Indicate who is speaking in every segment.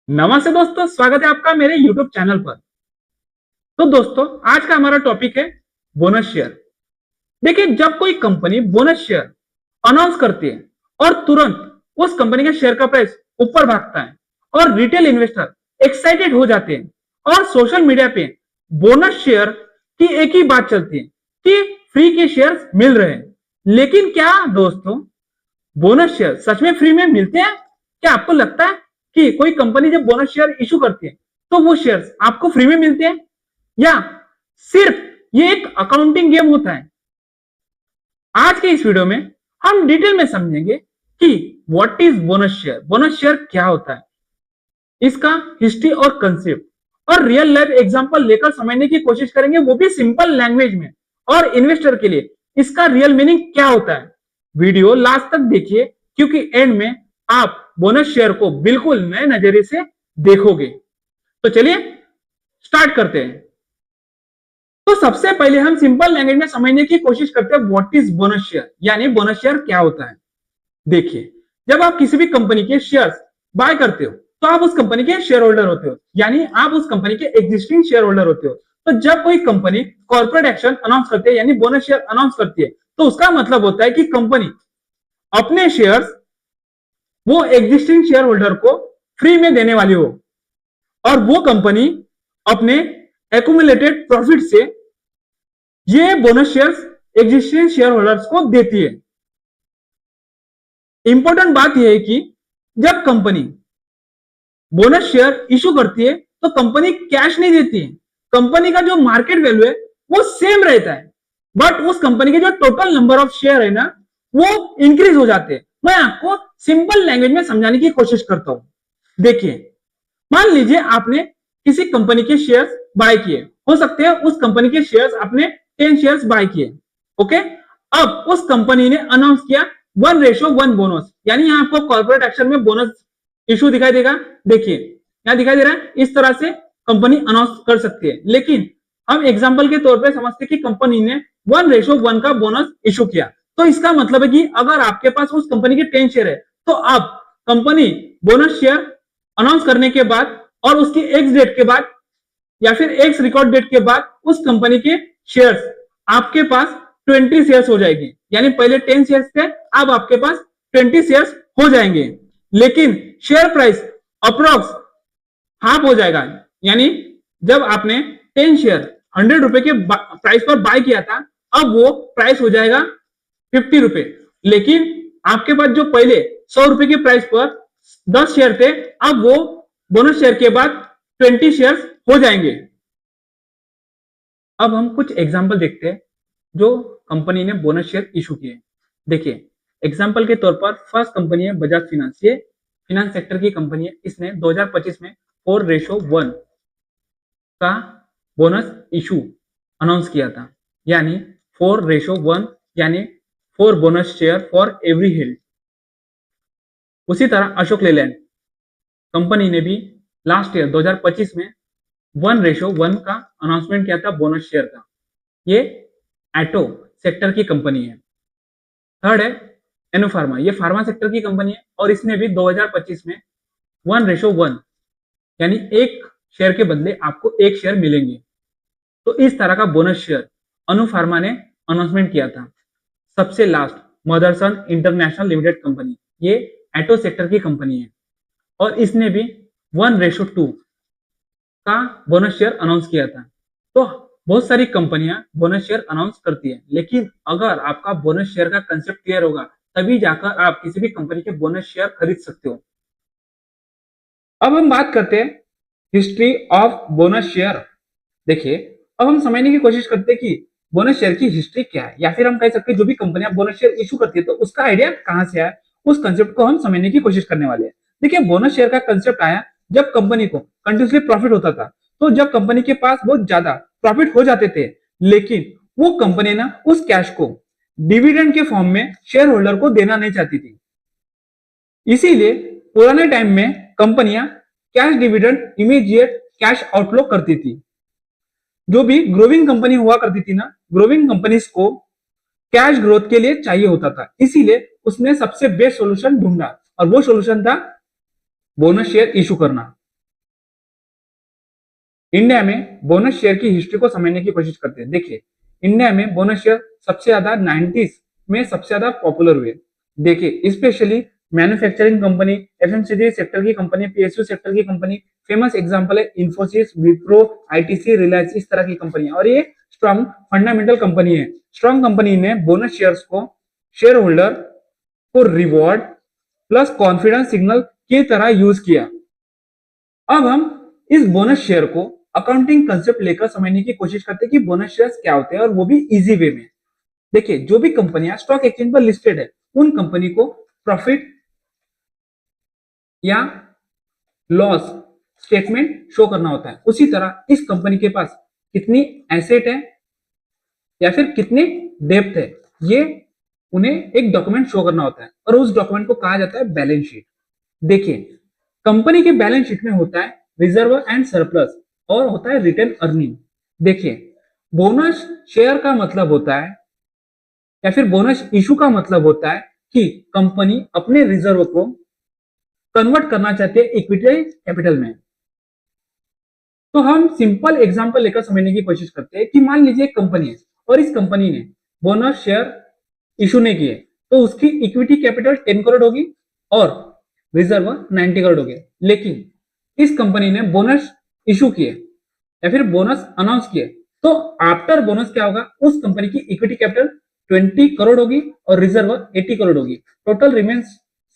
Speaker 1: नमस्ते दोस्तों, स्वागत है आपका मेरे YouTube चैनल पर। तो दोस्तों, आज का हमारा टॉपिक है बोनस शेयर। देखिए, जब कोई कंपनी बोनस शेयर अनाउंस करती है और तुरंत उस कंपनी के शेयर का प्राइस ऊपर भागता है और रिटेल इन्वेस्टर एक्साइटेड हो जाते हैं और सोशल मीडिया पे बोनस शेयर की एक ही बात चलती है कि फ्री के शेयर्स मिल रहे हैं। लेकिन क्या दोस्तों, बोनस शेयर सच में फ्री में मिलते हैं? क्या आपको लगता है कि कोई कंपनी जब बोनस शेयर इशू करती है तो वो शेयर्स आपको फ्री में मिलते हैं, या सिर्फ ये एक अकाउंटिंग गेम होता है? आज के इस वीडियो में हम डिटेल में समझेंगे कि what is bonus share, bonus share क्या होता है, इसका हिस्ट्री और कंसेप्ट और रियल लाइफ एग्जांपल लेकर समझने की कोशिश करेंगे, वो भी सिंपल लैंग्वेज में। और इन्वेस्टर के लिए इसका रियल मीनिंग क्या होता है। वीडियो लास्ट तक देखिए, क्योंकि एंड में आप बोनस शेयर को बिल्कुल नए नजरिए से देखोगे। तो चलिए स्टार्ट करते हैं। तो सबसे पहले हम सिंपल लैंग्वेज में समझने की कोशिश करते हैं व्हाट इज बोनस शेयर, यानी बोनस शेयर क्या होता है। देखिए, जब आप किसी भी कंपनी के शेयर्स बाय करते हो तो आप उस कंपनी के शेयर होल्डर होते हो, यानी आप उस कंपनी के एग्जिस्टिंग शेयर होल्डर होते हो। तो जब कोई कंपनी कॉर्पोरेट एक्शन अनाउंस करती है, यानी बोनस शेयर अनाउंस करती है, तो उसका मतलब होता है कि कंपनी अपने शेयर्स वो एग्जिस्टिंग शेयर होल्डर को फ्री में देने वाली हो, और वो कंपनी अपने एक्यूमुलेटेड प्रॉफिट से ये bonus shares existing share holders को देती है। इंपॉर्टेंट बात यह है कि जब कंपनी बोनस शेयर इशू करती है तो कंपनी कैश नहीं देती है। कंपनी का जो मार्केट वैल्यू है वो सेम रहता है, बट उस कंपनी के जो टोटल नंबर ऑफ शेयर है ना, वो इंक्रीज हो जाते हैं। मैं आपको सिंपल लैंग्वेज में समझाने की कोशिश करता हूं। देखिए, मान लीजिए आपने किसी कंपनी के शेयर्स बाय किए, हो सकते हैं उस कंपनी के शेयर्स आपने 10 शेयर्स बाय किए। ओके, अब उस कंपनी ने अनाउंस किया 1:1 बोनस, यानी यहां आपको कॉर्पोरेट एक्शन में बोनस इशू दिखाई देगा। देखिए, यहां दिखाई दे रहा है, इस तरह से कंपनी अनाउंस कर सकती है। लेकिन हम एग्जांपल के तौर पे समझते कि कंपनी ने 1:1 का बोनस इशू किया, तो इसका मतलब है कि अगर आपके पास उस कंपनी के 10 शेयर है, तो अब कंपनी बोनस शेयर अनाउंस करने के बाद और उसकी एक्स डेट के बाद या फिर एक्स रिकॉर्ड डेट के बाद उस कंपनी के शेयर्स आपके पास 20 शेयर्स हो जाएगी। यानी पहले 10 शेयर्स थे, अब आपके पास 20 शेयर्स हो जाएंगे। लेकिन शेयर प्राइस अप्रोक्स हाफ हो जाएगा, यानी जब आपने 10 शेयर 100 रुपए के प्राइस पर बाय किया था, अब वो प्राइस हो जाएगा 50 रुपए। लेकिन आपके पास जो पहले 100 रुपए के प्राइस पर 10 शेयर थे, अब वो बोनस शेयर के बाद 20 शेयर हो जाएंगे। अब हम कुछ एग्जांपल देखते हैं जो कंपनी ने बोनस शेयर इशू किए। देखिए, एग्जांपल के तौर पर फर्स्ट कंपनी है बजाज फिनांस। ये फिनांस सेक्टर की कंपनी है। इसने 2025 में 4:1 का बोनस इशू अनाउंस किया था, यानी 4:1, यानी 4 bonus share for every held. उसी तरह अशोक लेलैंड कंपनी ने भी लास्ट ईयर 2025 में 1:1 का अनाउंसमेंट किया था बोनस शेयर का। ये एटो सेक्टर की कंपनी है। थर्ड है एनो फार्मा। ये फार्मा सेक्टर की कंपनी है और इसने भी 2025 में 1:1, यानी एक शेयर के बदले आपको एक शेयर मिलेंगे। तो इस तरह का बोनस शेयर अनु फार्मा ने अनाउंसमेंट किया था। सबसे last Motherson international limited company, ये एटो सेक्टर की कंपनी है और इसने भी 1:2 का बोनस शेयर अनाउंस किया था। तो बहुत सारी कंपनियां बोनस शेयर अनाउंस करती है, लेकिन अगर आपका बोनस शेयर का कंसेप्ट क्लियर होगा, तभी जाकर आप किसी भी कंपनी के बोनस शेयर खरीद सकते हो। अब हम बात करते हैं हिस्ट्री ऑफ बोनस शेयर। देखिए, अब हम समझने की कोशिश करते हैं कि बोनस शेयर की हिस्ट्री क्या है, या फिर हम कह सकते हैं जो भी कंपनियां बोनस शेयर इशू करती है तो उसका आइडिया कहां से आया, उस कंसेप्ट को हम समझने की कोशिश करने वाले हैं। देखिए, बोनस शेयर का कंसेप्ट आया जब कंपनी को कंटिन्यूसली प्रॉफिट होता था। तो जब कंपनी के पास बहुत ज्यादा प्रॉफिट हो जाते थे, लेकिन वो कंपनी ना उस कैश को डिविडेंड के फॉर्म में शेयर होल्डर को देना नहीं चाहती थी। इसीलिए पुराने टाइम में कंपनियां cash dividend immediate cash outflow करती थी। जो भी ग्रोविंग कंपनी हुआ करती थी ना, ग्रोविंग कंपनीज को कैश ग्रोथ के लिए चाहिए होता था, इसीलिए उसने सबसे बेस्ट सॉल्यूशन ढूंढा और वो सॉल्यूशन था बोनस शेयर इशू करना। इंडिया में बोनस शेयर की हिस्ट्री को समझने की कोशिश करते हैं। देखिए, इंडिया में बोनस शेयर सबसे ज्यादा 90s में सबसे ज्यादा पॉपुलर हुए। देखिए, specially manufacturing company, FMCG sector की कंपनी, पीएसयू सेक्टर की कंपनी, फेमस एग्जांपल है इंफोसिस, विप्रो, आईटीसी, रिलायंस, इस तरह की कंपनी। और ये स्ट्रॉन्ग फंडामेंटल कंपनी है। स्ट्रॉन्ग कंपनी ने बोनस शेयर्स को शेयर होल्डर को रिवॉर्ड प्लस कॉन्फिडेंस सिग्नल की तरह यूज किया। अब हम इस बोनस शेयर को अकाउंटिंग कंसेप्ट लेकर समझने की कोशिश करते हैं कि बोनस शेयर्स क्या होते हैं, और वो भी इजी वे में। देखिए, जो भी कंपनियां स्टॉक एक्सचेंज पर लिस्टेड है, उन कंपनी को प्रॉफिट या लॉस स्टेटमेंट शो करना होता है। उसी तरह इस कंपनी के पास कितनी एसेट है या फिर कितनी डेप्थ है, ये उन्हें एक डॉक्यूमेंट शो करना होता है, और उस डॉक्यूमेंट को कहा जाता है बैलेंस शीट। देखिए, कंपनी के बैलेंस शीट में होता है रिजर्व एंड सरप्लस और होता है रिटेन अर्निंग। देखिए, बोनस शेयर का मतलब होता है या फिर बोनस इशू का मतलब होता है कि कंपनी अपने रिजर्व को कन्वर्ट करना चाहती है इक्विटी कैपिटल में। तो हम सिंपल एग्जांपल लेकर समझने की कोशिश करते हैं कि मान लीजिए एक कंपनी है और इस कंपनी ने बोनस शेयर इशू नहीं किए, तो उसकी इक्विटी कैपिटल 10 करोड़ होगी और रिजर्व 90 करोड़ हो गए। लेकिन इस कंपनी ने बोनस इशू किए या फिर बोनस अनाउंस किए, तो आफ्टर बोनस क्या होगा, उस कंपनी की इक्विटी कैपिटल 20 करोड़ होगी और रिजर्व 80 करोड़ होगी। Total remains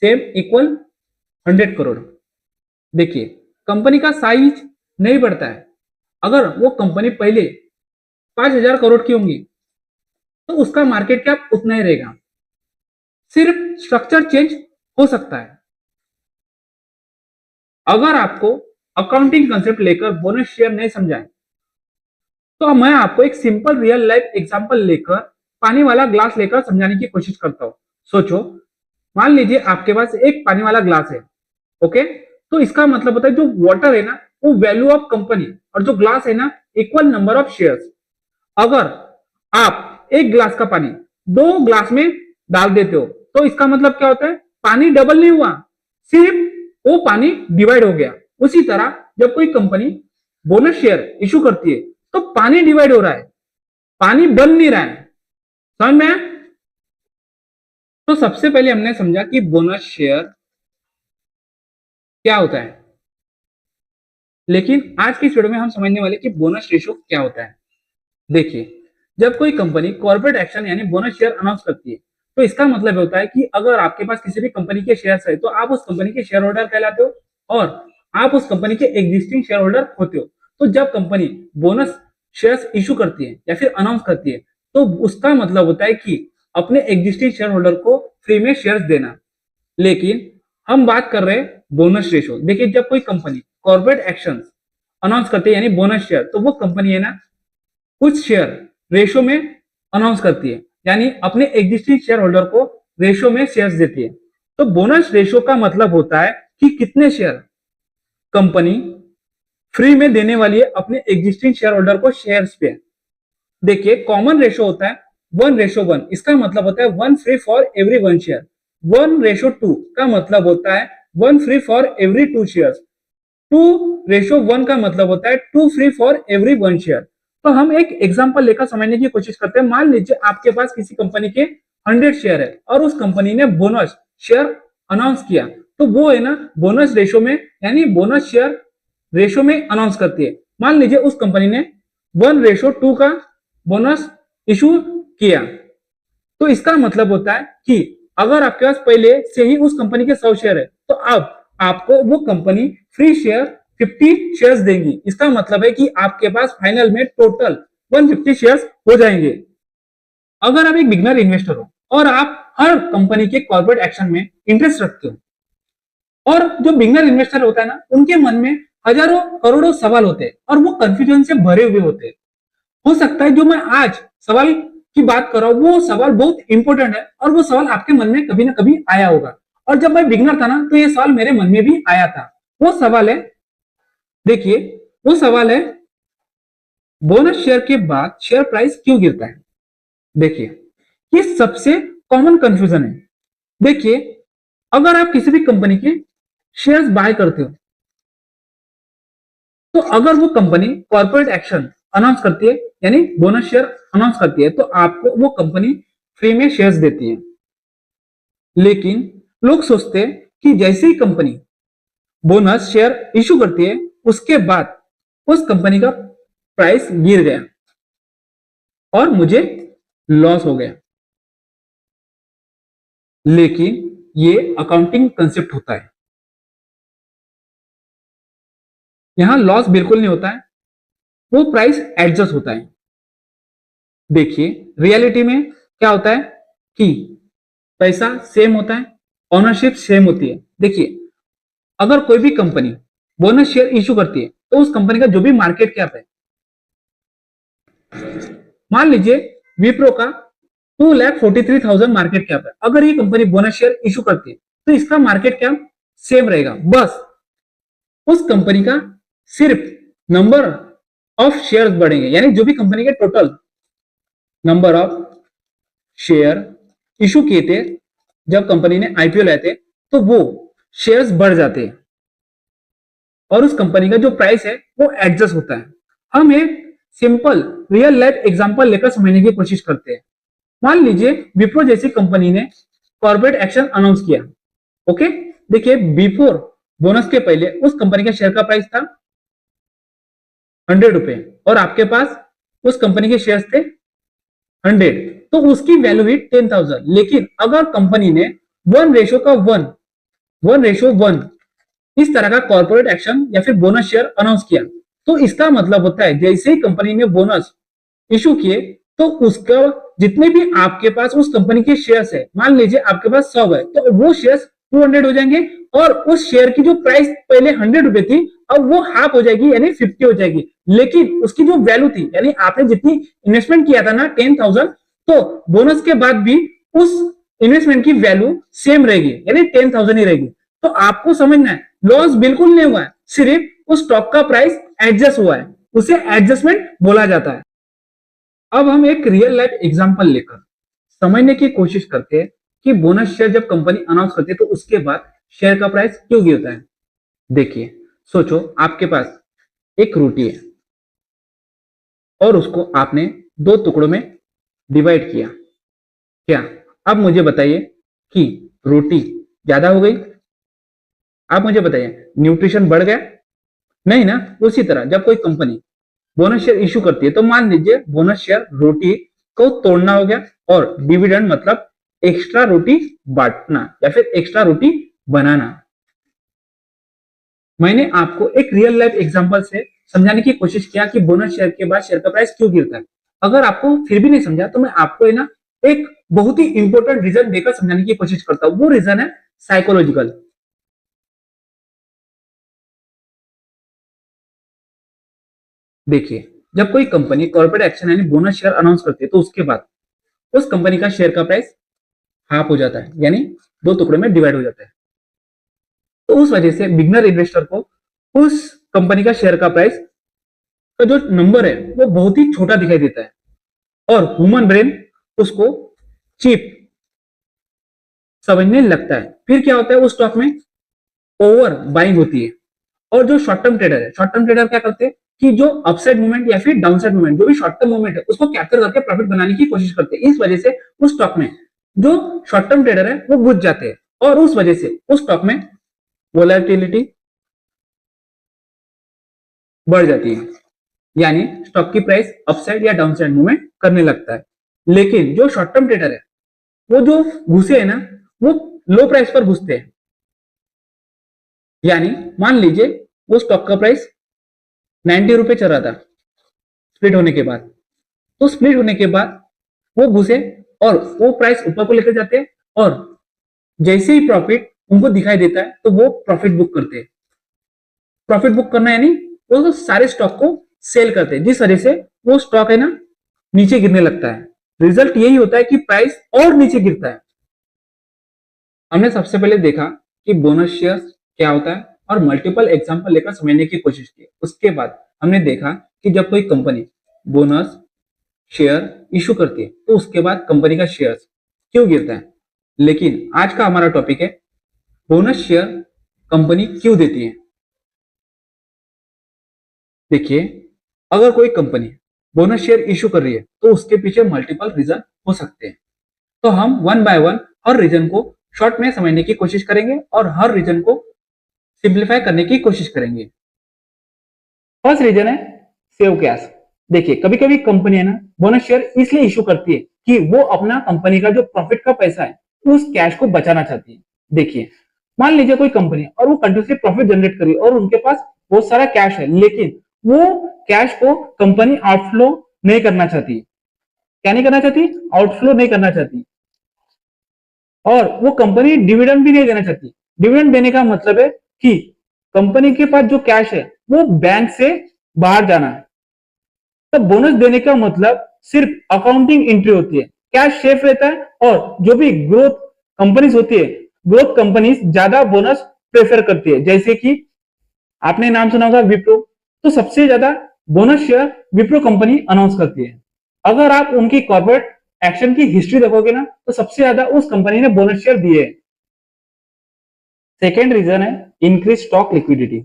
Speaker 1: same equal 100 crore. देखिए, कंपनी का साइज नहीं बढ़ता है। अगर वो कंपनी पहले 5,000 करोड़ की होंगी तो उसका मार्केट कैप उतना ही रहेगा, सिर्फ स्ट्रक्चर चेंज हो सकता है। अगर आपको अकाउंटिंग कंसेप्ट लेकर बोनस शेयर नहीं समझाए, तो मैं आपको एक सिंपल रियल लाइफ एग्जांपल लेकर पानी वाला ग्लास लेकर समझाने की कोशिश करता हूं। सोचो, मान लीजिए आपके पास एक पानी वाला ग्लास है। ओके, तो इसका मतलब होता है जो वाटर है ना, वो वैल्यू ऑफ कंपनी, और जो ग्लास है ना, इक्वल नंबर ऑफ शेयर्स। अगर आप एक ग्लास का पानी दो ग्लास में डाल देते हो, तो इसका मतलब क्या होता है, पानी डबल नहीं हुआ, सिर्फ वो पानी डिवाइड हो गया। उसी तरह जब कोई कंपनी बोनस शेयर इशू करती है, तो पानी डिवाइड हो रहा है, पानी बन नहीं रहा है। समझ में आया? तो सबसे पहले हमने समझा कि बोनस शेयर क्या होता है, लेकिन आज की इस वीडियो में हम समझने वाले कि बोनस रेशो क्या होता है। देखिए, जब कोई कंपनी कॉर्पोरेट एक्शन यानी बोनस शेयर अनाउंस करती है, तो इसका मतलब होता है कि अगर आपके पास किसी भी कंपनी के शेयर्स है, तो आप उस कंपनी के शेयर होल्डर कहलाते हो और आप उस कंपनी के एग्जिस्टिंग शेयर होल्डर होते हो। तो जब कंपनी बोनस शेयर्स इशू करती है या फिर अनाउंस करती है, तो उसका मतलब होता है कि अपने एग्जिस्टिंग शेयर होल्डर को फ्री में शेयर्स देना। लेकिन हम बात कर रहे हैं बोनस रेशो। देखिए, जब कोई कंपनी कॉर्पोरेट एक्शन अनाउंस करती है यानी बोनस शेयर, तो वो कंपनी है ना कुछ शेयर रेशो में अनाउंस करती है, यानी अपने एग्जिस्टिंग शेयर होल्डर को रेशो में शेयर्स देती है। तो बोनस रेशो का मतलब होता है कि कितने शेयर कंपनी फ्री में देने वाली है अपने एग्जिस्टिंग शेयर होल्डर को शेयर्स पे। देखिए, कॉमन रेशो होता है 1:1। इसका मतलब होता है 1 फ्री फॉर एवरी 1 शेयर। 1:2 का मतलब होता है 1 फ्री फॉर एवरी 2 शेयर। 2:1 का मतलब होता है 2 फ्री फॉर एवरी 1 शेयर। तो हम एक एग्जांपल लेकर समझने की कोशिश करते हैं। मान लीजिए आपके पास किसी कंपनी के 100 शेयर है और उस कंपनी ने बोनस शेयर अनाउंस किया, तो वो है ना बोनस रेशो में यानी बोनस शेयर रेशो में अनाउंस करती है। मान लीजिए उस कंपनी ने 1:2 का बोनस इशू किया, तो इसका मतलब होता है कि अगर आपके पास पहले से ही उस कंपनी के 100 शेयर है, तो अब आपको वो कंपनी फ्री शेयर 50 शेयर्स देंगी। इसका मतलब है कि आपके पास फाइनल में टोटल 150 शेयर्स हो जाएंगे। अगर आप एक बिगनर इन्वेस्टर हो और आप हर कंपनी के कॉर्पोरेट एक्शन में इंटरेस्ट रखते हो, और जो बिगनर इन्वेस्टर होता है ना, उनके मन में हजारों करोड़ों सवाल होते हैं और वो कंफ्यूजन से भरे हुए होते हैं। हो सकता है जो मैं आज सवाल की बात कर रहा हूं, वो सवाल बहुत इंपॉर्टेंट है और वो सवाल आपके मन में कभी ना कभी आया होगा। और जब मैं बिगनर था ना, तो ये सवाल मेरे मन में भी आया था। वो सवाल है, देखिए, वो सवाल है बोनस शेयर के बाद शेयर प्राइस क्यों गिरता है। देखिए, ये सबसे कॉमन कंफ्यूजन है। देखिए, अगर आप किसी भी कंपनी के शेयर्स बाय करते हो, तो अगर वो कंपनी कॉर्पोरेट एक्शन अनाउंस करती है, यानी बोनस शेयर अनाउंस करती है, तो आपको वो कंपनी फ्री में शेयर्स देती है। लेकिन लोग सोचते हैं कि जैसे ही कंपनी बोनस शेयर इशू करती है, उसके बाद उस कंपनी का प्राइस गिर गया और मुझे लॉस हो गया। लेकिन ये अकाउंटिंग कंसेप्ट होता है, यहां लॉस बिल्कुल नहीं होता है, वो प्राइस एडजस्ट होता है। देखिए रियलिटी में क्या होता है कि पैसा सेम होता है, ओनरशिप सेम होती है। देखिए अगर कोई भी कंपनी बोनस शेयर इशू करती है, तो उस कंपनी का जो भी मार्केट कैप है, मान लीजिए विप्रो का 2,43,000 मार्केट कैप है, अगर ये कंपनी बोनस शेयर इशू करती है तो इसका मार्केट कैप सेम रहेगा। बस उस कंपनी का सिर्फ नंबर ऑफ शेयर बढ़ेंगे, यानी जो भी कंपनी के total number of share issue किए थे जब कंपनी ने आईपीओ लाए थे, तो वो शेयर्स बढ़ जाते हैं और उस कंपनी का जो प्राइस है वो एडजस्ट होता है। हम एक सिंपल रियल लाइफ एग्जांपल लेकर समझने की कोशिश करते हैं। मान लीजिए विप्रो जैसी कंपनी ने कॉर्पोरेट एक्शन अनाउंस किया। ओके, देखिए बिफोर बोनस के पहले उस कंपनी का शेयर का प्राइस था 100 रुपए और आपके पास उस कंपनी के शेयर्स थे 100, तो उसकी वैल्यू हुई 10,000। लेकिन अगर कंपनी ने 1:1 इस तरह का कॉर्पोरेट एक्शन या फिर बोनस शेयर अनाउंस किया, तो इसका मतलब होता है जैसे ही कंपनी ने बोनस इशू किए, तो उसका जितने भी आपके पास उस कंपनी के शेयर्स है, मान लीजिए आपके पास 100 है, तो वो शेयर्स 200 हो जाएंगे और उस शेयर की जो प्राइस पहले 100 रुपए थी, अब वो हाफ हो जाएगी, यानी 50 हो जाएगी। लेकिन उसकी जो वैल्यू थी, यानी आपने जितनी इन्वेस्टमेंट किया था ना 10,000, तो बोनस के बाद भी उस इन्वेस्टमेंट की वैल्यू सेम रहेगी, यानी 10,000 ही रहेगी। तो आपको समझना है लॉस बिल्कुल नहीं हुआ है, सिर्फ उस स्टॉक का प्राइस एडजस्ट हुआ है, उसे एडजस्टमेंट बोला जाता है। अब हम एक रियल लाइफ एग्जांपल लेकर समझने की कोशिश करते हैं कि बोनस शेयर जब कंपनी अनाउंस करती है तो उसके बाद शेयर का प्राइस क्यों गिरता है। देखिए सोचो आपके पास एक रोटी है और उसको आपने दो टुकड़ों में डिवाइड किया। क्या अब मुझे बताइए कि रोटी ज्यादा हो गई? आप मुझे बताइए न्यूट्रिशन बढ़ गया? नहीं ना। उसी तरह जब कोई कंपनी बोनस शेयर इशू करती है, तो मान लीजिए बोनस शेयर रोटी को तोड़ना हो गया और डिविडेंड मतलब एक्स्ट्रा रोटी बांटना या फिर एक्स्ट्रा रोटी बनाना। मैंने आपको एक रियल लाइफ एग्जांपल से समझाने की कोशिश किया कि बोनस शेयर के बाद शेयर का प्राइस क्यों गिरता है। अगर आपको फिर भी नहीं समझा तो मैं आपको है ना एक बहुत ही इंपॉर्टेंट रीजन देकर समझाने की कोशिश करता हूं। वो रीजन है साइकोलॉजिकल। देखिए जब कोई कंपनी कॉर्पोरेट एक्शन यानी बोनस शेयर अनाउंस करती है, तो उसके बाद उस कंपनी का शेयर का प्राइस हाफ हो जाता है, यानी दो टुकड़े में डिवाइड हो जाता है। तो उस वजह से बिगनर इन्वेस्टर को उस कंपनी का शेयर का प्राइस का जो नंबर है वो बहुत ही छोटा दिखाई देता है और ह्यूमन ब्रेन उसको चीप समझने लगता है। फिर क्या होता है, उस स्टॉक में ओवर बाइंग होती है और जो शॉर्ट टर्म ट्रेडर है, शॉर्ट टर्म ट्रेडर क्या करते हैं कि जो अपसाइड मूवमेंट या फिर डाउनसाइड मूवमेंट, जो भी शॉर्ट टर्म मूवमेंट है उसको कैप्चर करके प्रॉफिट बनाने की कोशिश करते हैं। इस वजह से उस स्टॉक में जो शॉर्ट टर्म ट्रेडर है वो घुस जाते हैं और उस वजह से उस स्टॉक में वोलेटिलिटी बढ़ जाती है, यानी स्टॉक की प्राइस अपसाइड या डाउनसाइड मूवमेंट करने लगता है। लेकिन जो शॉर्ट टर्म ट्रेडर है वो जो घुसे है ना, वो लो प्राइस पर घुसते हैं। यानी मान लीजिए वो स्टॉक का प्राइस 90 रुपए चल रहा था स्प्लिट होने के बाद, तो स्प्लिट होने के बाद वो घुसे और वो प्राइस ऊपर को लेकर जाते हैं और जैसे ही प्रॉफिट उनको दिखाई देता है तो वो प्रॉफिट बुक करते हैं। प्रॉफिट बुक करना यानी वो तो सारे स्टॉक को सेल करते हैं, जिस वजह से वो स्टॉक है ना नीचे गिरने लगता है। रिजल्ट यही होता है कि प्राइस और नीचे गिरता है। हमने सबसे पहले देखा कि बोनस शेयर क्या होता है और मल्टीपल एग्जांपल लेकर समझने की कोशिश की। उसके बाद हमने देखा कि जब कोई कंपनी बोनस शेयर इशू करती है तो उसके बाद कंपनी का शेयर क्यों गिरता है। लेकिन आज का हमारा टॉपिक है बोनस शेयर कंपनी क्यों देती है। देखिए, अगर कोई कंपनी बोनस शेयर इशू कर रही है तो उसके पीछे मल्टीपल रीजन हो सकते हैं। तो हम वन बाय वन हर रीजन को शॉर्ट में समझने की कोशिश करेंगे और हर रीजन को सिंप्लीफाई करने की कोशिश करेंगे। फर्स्ट रीजन है सेव कैश। देखिए, कभी कभी कंपनियां ना बोनस शेयर इसलिए इशू करती है कि वो अपना कंपनी का जो प्रॉफिट का पैसा है उस कैश को बचाना चाहती है। देखिए, मान लीजिए कोई कंपनी है और वो कंटिन्यूसली प्रॉफिट जनरेट कर रही है और उनके पास बहुत सारा कैश है, लेकिन वो कैश को कंपनी आउटफ्लो नहीं करना चाहती। क्या नहीं करना चाहती? आउटफ्लो नहीं करना चाहती। और वो कंपनी डिविडेंड भी नहीं देना चाहती। डिविडेंड देने का मतलब है कि कंपनी के पास जो कैश है वो बैंक से बाहर जाना है। तो बोनस देने का मतलब सिर्फ अकाउंटिंग एंट्री होती है, कैश सेफ रहता है। और जो भी ग्रोथ कंपनीज होती है, ग्रोथ कंपनीज ज्यादा बोनस प्रेफर करती है। जैसे कि आपने नाम सुना होगा विप्रो, तो सबसे ज्यादा bonus share Wipro company announce करती है। अगर आप उनकी कॉर्पोरेट एक्शन की हिस्ट्री देखोगे ना, तो सबसे ज्यादा उस कंपनी ने बोनस शेयर दिए। सेकेंड रीजन है इंक्रीज स्टॉक लिक्विडिटी,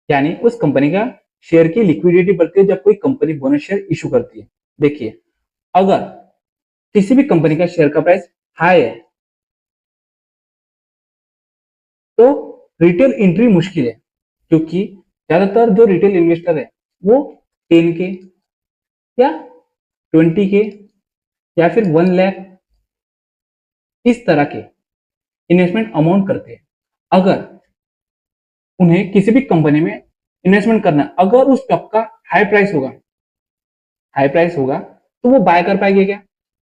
Speaker 1: यानी उस कंपनी का शेयर की लिक्विडिटी बढ़ती है जब कोई कंपनी बोनस शेयर इशू करती है। देखिए, अगर किसी भी कंपनी का शेयर का प्राइस हाई है तो रिटेल एंट्री मुश्किल है, क्योंकि ज्यादातर जो रिटेल इन्वेस्टर है वो 10 के या 20 के या फिर 1 लाख इस तरह के इन्वेस्टमेंट अमाउंट करते हैं। अगर उन्हें किसी भी कंपनी में इन्वेस्टमेंट करना है, अगर उस स्टॉक का हाई प्राइस होगा तो वो बाय कर पाएंगे क्या?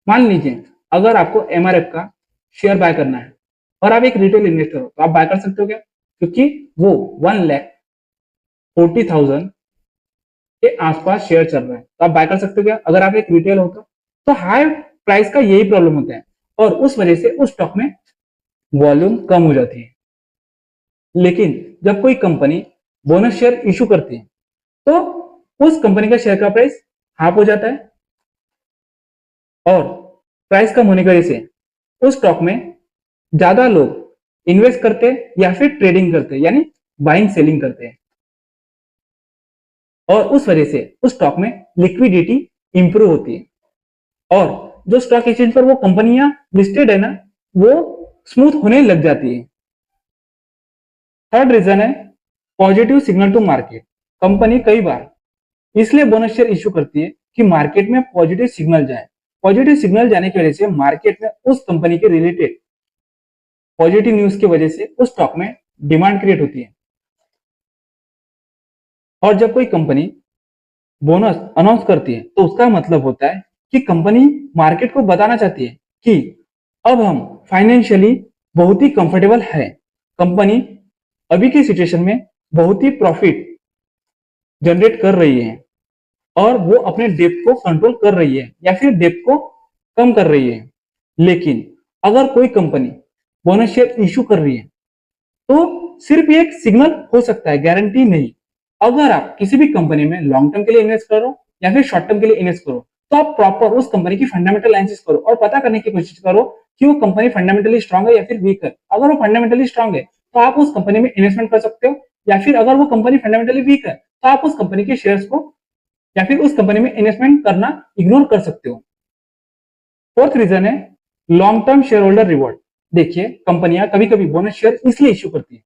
Speaker 1: मान लीजिए अगर आपको एमआरएफ का शेयर बाय करना है और आप एक रिटेल इन्वेस्टर हो, तो आप बाय कर सकते हो क्या? क्योंकि वो 1,40,000 के आसपास शेयर चल रहा है, तो आप बाय कर सकते हो क्या अगर आप एक रिटेल हो तो हाई प्राइस का यही प्रॉब्लम होता है और उस वजह से उस स्टॉक में वॉल्यूम कम हो जाती है। लेकिन जब कोई कंपनी बोनस शेयर इशू करती है तो उस कंपनी का शेयर का प्राइस हाफ हो जाता है और प्राइस कम होने की वजह से उस स्टॉक में ज्यादा लोग इन्वेस्ट करते हैं या फिर ट्रेडिंग करते हैं, यानी बाइंग सेलिंग करते हैं। और उस वजह से उस स्टॉक में लिक्विडिटी इंप्रूव होती है और जो स्टॉक एक्सचेंज पर वो कंपनियां लिस्टेड है ना, वो स्मूथ होने लग जाती है। थर्ड रीजन है positive signal to market. Company कई बार इसलिए बोनस शेयर इशू करती है कि मार्केट में पॉजिटिव सिग्नल जाए। पॉजिटिव सिग्नल जाने की वजह से मार्केट में उस कंपनी के रिलेटेड पॉजिटिव न्यूज की वजह से उस स्टॉक में डिमांड क्रिएट होती है। और जब कोई कंपनी बोनस अनाउंस करती है तो उसका मतलब होता है कि कंपनी मार्केट को बताना चाहती है कि अब हम फाइनेंशियली बहुत ही कंफर्टेबल है। कंपनी अभी की सिचुएशन में बहुत ही प्रॉफिट जनरेट कर रही है और वो अपने डेप्थ को कंट्रोल कर रही है या फिर डेप्थ को कम कर रही है। लेकिन अगर कोई कंपनी बोनस शेयर इशू कर रही है तो सिर्फ ये एक सिग्नल हो सकता है, गारंटी नहीं। अगर आप किसी भी कंपनी में लॉन्ग टर्म के लिए इन्वेस्ट करो या फिर शॉर्ट टर्म के लिए इन्वेस्ट करो, तो आप प्रॉपर उस कंपनी की फंडामेंटल एनालिसिस करो और पता करने की कोशिश करो कि वो कंपनी फंडामेंटली स्ट्रांग है या फिर वीक है। अगर वो फंडामेंटली स्ट्रांग है तो आप उस कंपनी में इन्वेस्टमेंट कर सकते हो, या फिर अगर वो कंपनी फंडामेंटली वीक है तो आप उस कंपनी के शेयर्स को या फिर उस कंपनी में इन्वेस्टमेंट करना इग्नोर कर सकते हो। फोर्थ रीजन है long term share holder reward. देखिए, कंपनियां कभी कभी बोनस शेयर इसलिए इश्यू करती है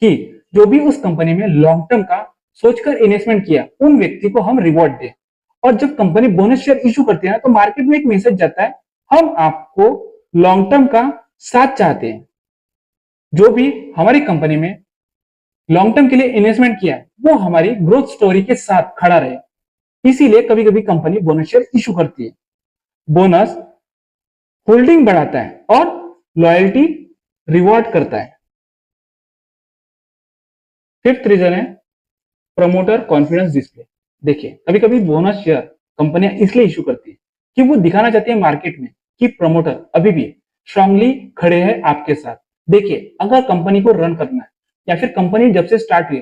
Speaker 1: कि जो भी उस कंपनी में लॉन्ग टर्म का सोचकर इन्वेस्टमेंट किया उन व्यक्ति को हम रिवॉर्ड दें। और जब कंपनी बोनस शेयर इशू करती है ना, तो मार्केट में एक मैसेज जाता है, हम आपको लॉन्ग टर्म का साथ चाहते हैं। जो भी हमारी कंपनी में लॉन्ग टर्म के लिए इन्वेस्टमेंट किया है वो हमारी ग्रोथ स्टोरी के साथ खड़ा रहे। इसीलिए कभी कभी कंपनी बोनस शेयर इशू करती है। बोनस होल्डिंग बढ़ाता है और लॉयल्टी रिवॉर्ड करता है। फिफ्थ रीजन है प्रमोटर कॉन्फिडेंस डिस्प्ले। देखिए, कभी कभी बोनस शेयर कंपनियां इसलिए इशू करती है कि वो दिखाना चाहती है मार्केट में कि प्रमोटर अभी भी स्ट्रांगली खड़े हैं आपके साथ। देखिए, अगर कंपनी को रन करना है या फिर कंपनी जब से स्टार्ट हुई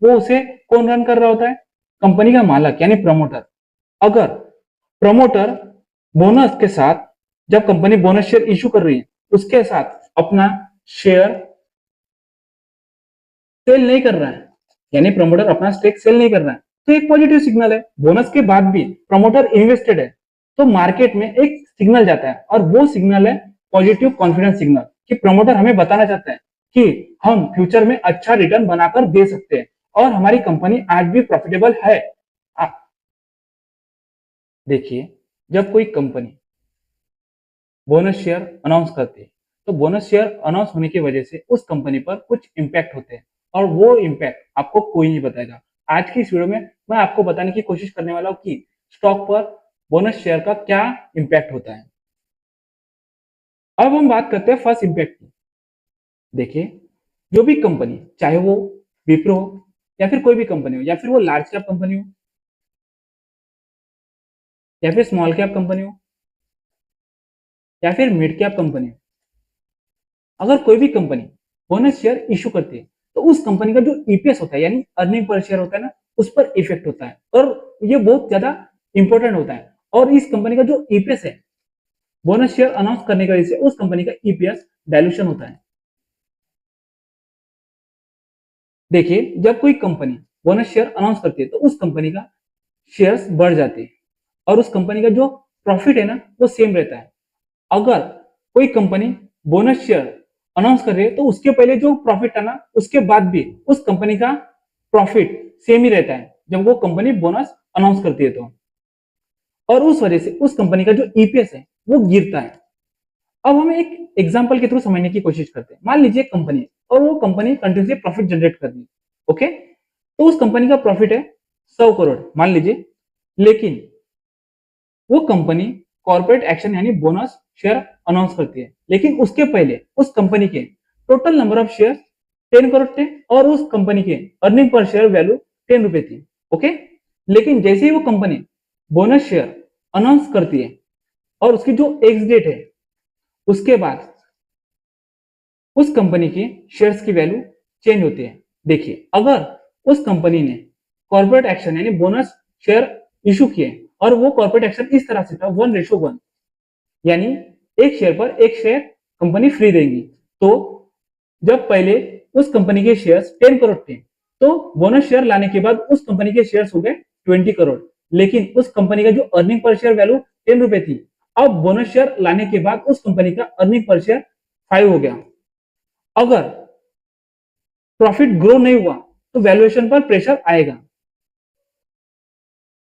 Speaker 1: वो उसे कौन रन कर रहा होता है? कंपनी का मालक यानी प्रमोटर। अगर प्रमोटर बोनस के साथ, जब कंपनी बोनस शेयर इशू कर रही है उसके साथ अपना शेयर सेल नहीं कर रहा है, यानी प्रमोटर अपना स्टेक सेल नहीं कर रहा है, तो एक पॉजिटिव सिग्नल है। बोनस के बाद भी प्रमोटर इन्वेस्टेड है तो मार्केट में एक सिग्नल जाता है और वो सिग्नल है पॉजिटिव कॉन्फिडेंस सिग्नल, कि प्रमोटर हमें बताना चाहता है कि हम फ्यूचर में अच्छा रिटर्न बनाकर दे सकते हैं और हमारी कंपनी आज भी प्रॉफिटेबल है। देखिए, जब कोई कंपनी बोनस शेयर अनाउंस करती है तो बोनस शेयर अनाउंस होने की वजह से उस कंपनी पर कुछ इंपैक्ट होते हैं और वो इंपैक्ट आपको कोई नहीं बताएगा। आज की इस वीडियो में मैं आपको बताने की कोशिश करने वाला हूं कि स्टॉक पर बोनस शेयर का क्या इंपैक्ट होता है। अब हम बात करते हैं फर्स्ट इंपैक्ट की। देखिए, जो भी कंपनी, चाहे वो विप्रो हो या फिर कोई भी कंपनी हो या फिर वो लार्ज कैप कंपनी हो या फिर स्मॉल कैप कंपनी हो या फिर मिड कैप कंपनी हो, अगर कोई भी कंपनी बोनस शेयर इशू करती है तो उस कंपनी का जो ईपीएस होता है यानी अर्निंग पर शेयर होता है ना, उस पर इफेक्ट होता है और ये बहुत ज्यादा इंपॉर्टेंट होता है। और इस कंपनी का जो ईपीएस है, बोनस शेयर अनाउंस करने की वजह से उस कंपनी का ईपीएस डायल्यूशन होता है। देखिए, जब कोई कंपनी बोनस शेयर अनाउंस करती है तो उस कंपनी का शेयर्स बढ़ जाते हैं और उस कंपनी का जो प्रॉफिट है ना वो सेम रहता है। अगर कोई कंपनी बोनस शेयर अनाउंस कर रही है तो उसके पहले जो प्रॉफिट था ना, उसके बाद भी उस कंपनी का प्रॉफिट सेम ही रहता है जब वो कंपनी बोनस अनाउंस करती है तो। और उस वजह से उस कंपनी का जो ईपीएस है वो गिरता है। अब हम एक एग्जांपल के थ्रू समझने की कोशिश करते हैं। मान लीजिए कंपनी है और वो कंपनी कंटिन्यूसली प्रॉफिट जनरेट कर रही है। ओके, तो उस कंपनी का प्रॉफिट है 100 करोड़ मान लीजिए, लेकिन वो कंपनी कॉर्पोरेट एक्शन यानी बोनस शेयर अनाउंस करती है, लेकिन उसके पहले उस कंपनी के total number of share 10 crore थे और उस कंपनी के अर्निंग पर शेयर वैल्यू 10 रुपए थी। ओके, लेकिन जैसे ही वो कंपनी बोनस शेयर अनाउंस करती है और उसकी जो एक्स डेट है, उसके बाद उस कंपनी के शेयर्स की वैल्यू चेंज होती है। देखिए, अगर उस कंपनी ने कॉर्पोरेट एक्शन यानी बोनस शेयर इशू किए और वो कॉर्पोरेट एक्शन इस तरह से था 1:1, यानी एक शेयर पर एक शेयर कंपनी फ्री देगी, तो जब पहले उस कंपनी के शेयर्स 10 करोड़ थे तो बोनस शेयर लाने के बाद उस कंपनी के शेयर्स हो गए 20 करोड़, लेकिन उस कंपनी का जो अर्निंग पर शेयर वैल्यू 10 रुपए थी, अब बोनस शेयर लाने के बाद उस कंपनी का अर्निंग पर शेयर 5 हो गया। अगर प्रॉफिट ग्रो नहीं हुआ तो वैल्यूएशन पर प्रेशर आएगा।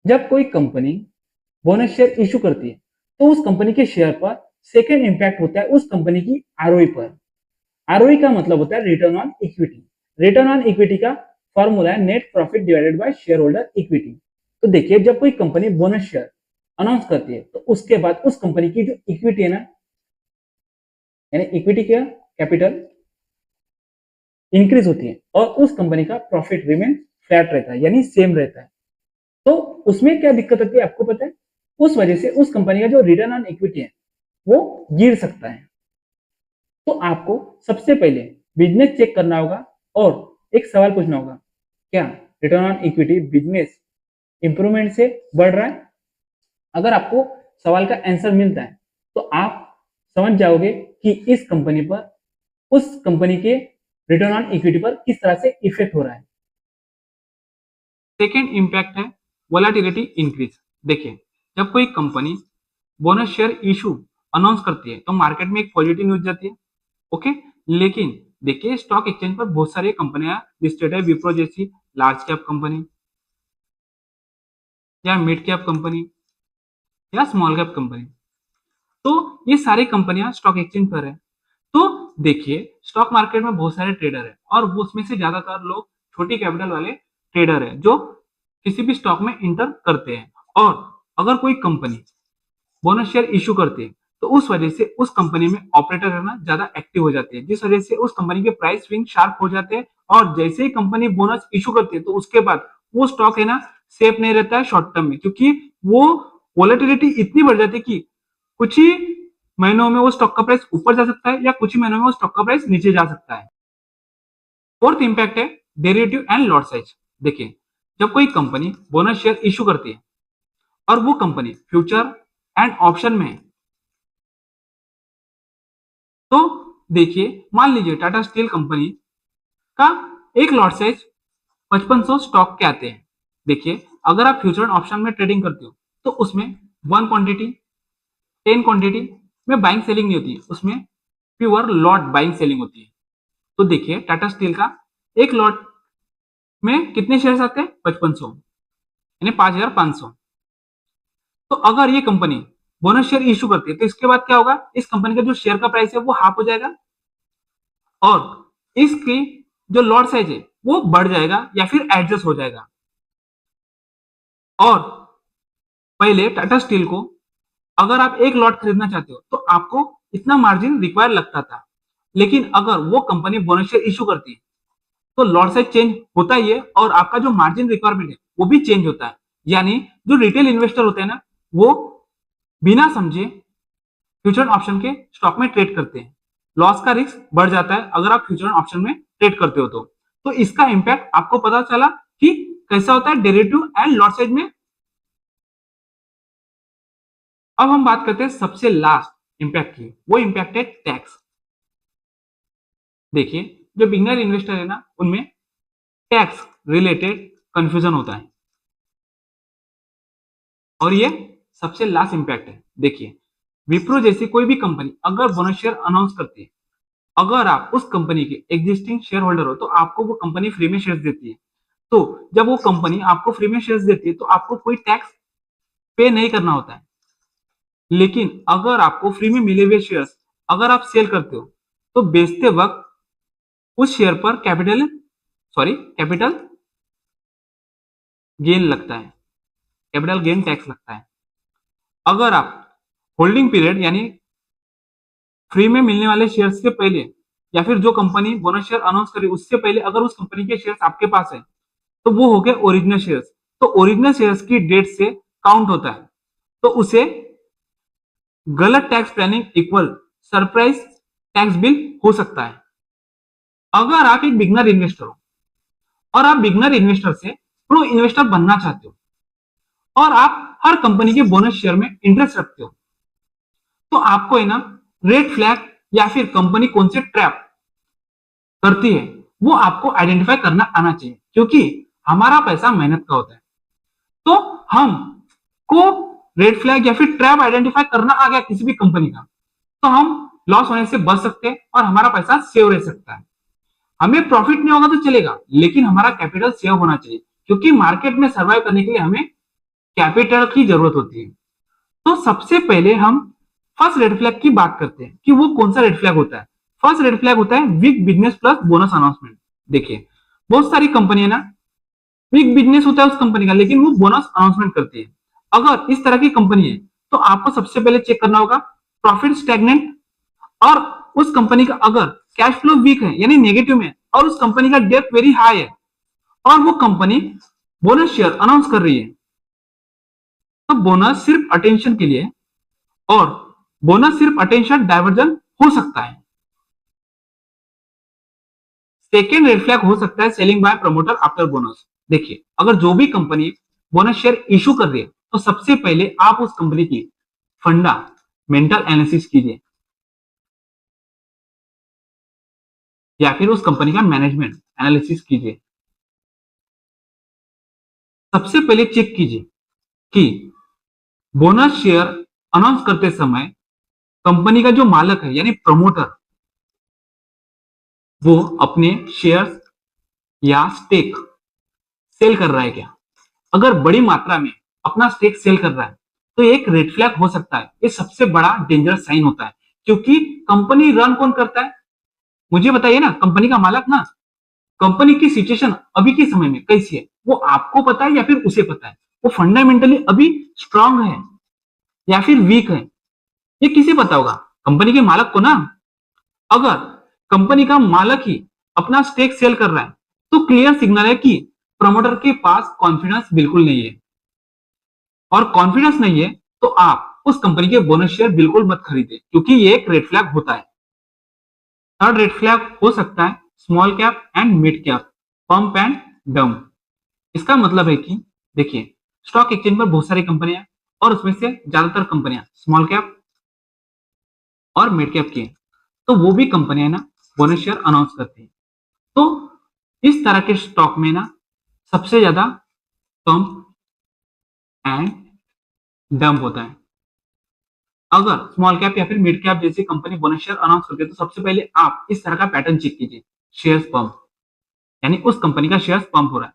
Speaker 1: जब कोई कंपनी बोनस शेयर इशू करती है तो उस कंपनी के शेयर पर सेकेंड इंपैक्ट होता है उस कंपनी की आरओई पर। आरओई का मतलब होता है return on equity. Return on equity का फॉर्मूला है net profit divided by share holder equity. तो देखिए, जब कोई कंपनी बोनस शेयर अनाउंस करती है तो उसके बाद उस कंपनी की जो इक्विटी है ना, यानी इक्विटी का कैपिटल इंक्रीज होती है और उस कंपनी का प्रॉफिट रिमेन फ्लैट रहता है यानी सेम रहता है। तो उसमें क्या दिक्कत आती है आपको पता है? उस वजह से उस कंपनी का जो रिटर्न ऑन इक्विटी है वो गिर सकता है। तो आपको सबसे पहले बिजनेस चेक करना होगा और एक सवाल पूछना होगा, क्या return on equity business improvement से बढ़ रहा है? अगर आपको सवाल का आंसर मिलता है तो आप समझ जाओगे कि इस कंपनी पर, उस कंपनी के रिटर्न ऑन इक्विटी पर किस तरह से इफेक्ट हो रहा है। सेकेंड इंपैक्ट है वोलेटिलिटी इंक्रीज। देखिए, जब कोई company bonus share issue announce करती है तो मार्केट में एक पॉजिटिव न्यूज जाती है। ओके, लेकिन देखिए, स्टॉक एक्सचेंज पर बहुत सारी कंपनियां लिस्टेड है, विप्रो जैसी लार्ज कैप कंपनी या मिड कैप कंपनी या स्मॉल कैप कंपनी। तो ये सारी कंपनियां स्टॉक एक्सचेंज पर है। तो देखिए, स्टॉक मार्केट में बहुत सारे ट्रेडर है और वो उसमें से ज्यादातर लोग छोटी कैपिटल वाले ट्रेडर है जो किसी भी स्टॉक में इंटर करते हैं। और अगर कोई कंपनी बोनस शेयर इशू करती है तो उस वजह से उस कंपनी में ऑपरेटर है ना ज्यादा एक्टिव हो जाते हैं, जिस वजह से उस कंपनी के प्राइस स्विंग शार्प हो जाते हैं। और जैसे ही कंपनी बोनस इशू करती है तो उसके बाद वो स्टॉक है ना सेफ नहीं रहता है शॉर्ट टर्म में, क्योंकि वो वोलेटिलिटी इतनी बढ़ जाती है कि कुछ ही महीनों में वो स्टॉक का प्राइस ऊपर जा सकता है या कुछ ही महीनों में वो स्टॉक का प्राइस नीचे जा सकता है। फोर्थ इंपैक्ट है डेरिवेटिव एंड लॉट साइज। देखिए, जब कोई कंपनी बोनस शेयर इशू करती है और वो कंपनी फ्यूचर एंड ऑप्शन में है, तो देखिए, मान लीजिए टाटा स्टील कंपनी का एक लॉट साइज 5500 स्टॉक के आते हैं, देखिए, अगर आप फ्यूचर ऑप्शन में ट्रेडिंग करते हो तो उसमें 1 क्वांटिटी 10 क्वांटिटी में बाइंग सेलिंग नहीं होती है, उसमें प्योर लॉट बाइंग सेलिंग होती है। तो देखिए, टाटा स्टील का एक लॉट में कितने शेयर्स आते हैं? 5500, यानी 5500। तो अगर ये कंपनी बोनस शेयर इशू करती है तो इसके बाद क्या होगा? इस कंपनी का जो शेयर का प्राइस है वो हाफ हो जाएगा और इसकी जो लॉट साइज है वो बढ़ जाएगा या फिर एडजस्ट हो जाएगा। और पहले टाटा स्टील को अगर आप एक लॉट खरीदना चाहते हो तो आपको इतना मार्जिन रिक्वायर लगता था, लेकिन अगर वो कंपनी बोनस शेयर इशू करती है तो लॉट साइज चेंज होता ही है और आपका जो मार्जिन रिक्वायरमेंट है वो भी चेंज होता है। यानी जो रिटेल इन्वेस्टर होते हैं ना, वो बिना समझे फ्यूचर ऑप्शन के स्टॉक में ट्रेड करते हैं। लॉस का रिस्क बढ़ जाता है अगर आप फ्यूचर ऑप्शन में ट्रेड करते हो तो इसका इंपैक्ट आपको पता चला कि कैसा होता है डेरिवेटिव एंड लॉट साइज में। अब हम बात करते हैं सबसे लास्ट इंपैक्ट की, वो इंपैक्ट है टैक्स। देखिए, जो बिगनर इन्वेस्टर है ना, उनमें टैक्स रिलेटेड कंफ्यूजन होता है और ये सबसे लास्ट इंपैक्ट है। देखिए, विप्रो जैसी कोई भी कंपनी अगर बोनस शेयर अनाउंस करती है, अगर आप उस कंपनी के एग्जिस्टिंग शेयर होल्डर हो तो आपको वो कंपनी फ्री में शेयर देती है। तो जब वो कंपनी आपको फ्री में शेयर देती है तो आपको कोई टैक्स पे नहीं करना होता है। लेकिन अगर आपको फ्री में मिले हुए शेयर्स अगर आप सेल करते हो तो बेचते वक्त उस शेयर पर कैपिटल गेन लगता है, कैपिटल गेन टैक्स लगता है। अगर आप होल्डिंग पीरियड यानी फ्री में मिलने वाले शेयर्स से पहले या फिर जो कंपनी बोनस शेयर अनाउंस करे उससे पहले अगर उस कंपनी के शेयर्स आपके पास है तो वो हो गए ओरिजिनल शेयर्स। तो ओरिजिनल शेयर्स की डेट से काउंट होता है, तो उसे गलत tax planning equal surprise tax bill हो सकता है। अगर आप एक बिगनर इन्वेस्टर हो और आप बिगनर इन्वेस्टर से प्रो इन्वेस्टर बनना चाहते हो और आप हर कंपनी के बोनस शेयर में इंटरेस्ट रखते हो तो आपको है ना रेड फ्लैग या फिर कंपनी कौन से ट्रैप करती है वो आपको आइडेंटिफाई करना आना चाहिए, क्योंकि हमारा पैसा मेहनत का होता है। तो हम को रेड फ्लैग या फिर ट्रैप आइडेंटिफाई करना आ गया किसी भी कंपनी का तो हम लॉस होने से बच सकते हैं और हमारा पैसा सेव रह सकता है। हमें प्रॉफिट नहीं होगा तो चलेगा, लेकिन हमारा कैपिटल सेव होना चाहिए, क्योंकि मार्केट में सर्वाइव करने के लिए हमें कैपिटल की जरूरत होती है। तो सबसे पहले हम फर्स्ट रेड फ्लैग की बात करते हैं कि वो कौन सा रेड फ्लैग होता है। फर्स्ट रेड फ्लैग होता है weak business plus bonus announcement. देखिए, बहुत सारी कंपनियां ना वीक बिजनेस होता है उस कंपनी का लेकिन वो बोनस अनाउंसमेंट करती है। अगर इस तरह की कंपनी है तो आपको सबसे पहले चेक करना होगा प्रॉफिट स्टैग्नेंट, और उस कंपनी का अगर कैश फ्लो वीक है यानी नेगेटिव में और उस कंपनी का डेट वेरी हाई है और वो कंपनी बोनस शेयर अनाउंस कर रही है तो बोनस सिर्फ अटेंशन के लिए, और बोनस सिर्फ अटेंशन डाइवर्जन हो सकता है। सेकेंड रेड फ्लैग हो सकता है selling by promoter after bonus. देखिए, अगर जो भी कंपनी बोनस शेयर इशू कर रही है तो सबसे पहले आप उस कंपनी की फंडा मेंटल एनालिसिस कीजिए या फिर उस कंपनी का मैनेजमेंट एनालिसिस कीजिए। सबसे पहले चेक कीजिए कि बोनस शेयर अनाउंस करते समय कंपनी का जो मालक है यानी प्रमोटर वो अपने शेयर्स या स्टेक सेल कर रहा है क्या। अगर बड़ी मात्रा में अपना स्टेक सेल कर रहा है तो एक रेड फ्लैग हो सकता है। ये सबसे बड़ा डेंजरस साइन होता है, क्योंकि कंपनी रन कौन करता है? मुझे बताइए ना, कंपनी का मालक ना। कंपनी की सिचुएशन अभी के समय में कैसी है वो आपको पता है या फिर उसे पता है? वो फंडामेंटली अभी स्ट्रांग है या फिर वीक है, ये किसे पता होगा? कंपनी के मालक को ना। अगर कंपनी का मालक ही अपना स्टेक सेल कर रहा है तो क्लियर सिग्नल है कि प्रमोटर के पास कॉन्फिडेंस बिल्कुल नहीं है, और कॉन्फिडेंस नहीं है तो आप उस कंपनी के बोनस शेयर बिल्कुल मत खरीदें, क्योंकि ये एक रेड फ्लैग होता है। थर्ड रेड फ्लैग हो सकता है small cap and mid cap pump and dump. इसका मतलब है कि देखिए, स्टॉक एक्सचेंज पर बहुत सारी कंपनियां और उसमें से ज्यादातर कंपनियां स्मॉल कैप और मिड कैप की है, तो वो भी कंपनियां ना बोनस शेयर अनाउंस करती है। तो इस तरह के स्टॉक में ना सबसे ज्यादा पंप एंड डंप होता है। अगर स्मॉल कैप या फिर मिड कैप जैसी कंपनी बोनस शेयर अनाउंस करती है तो सबसे पहले आप इस तरह का पैटर्न चेक कीजिए, शेयर्स पंप, यानी उस कंपनी का शेयर्स पंप हो रहा है।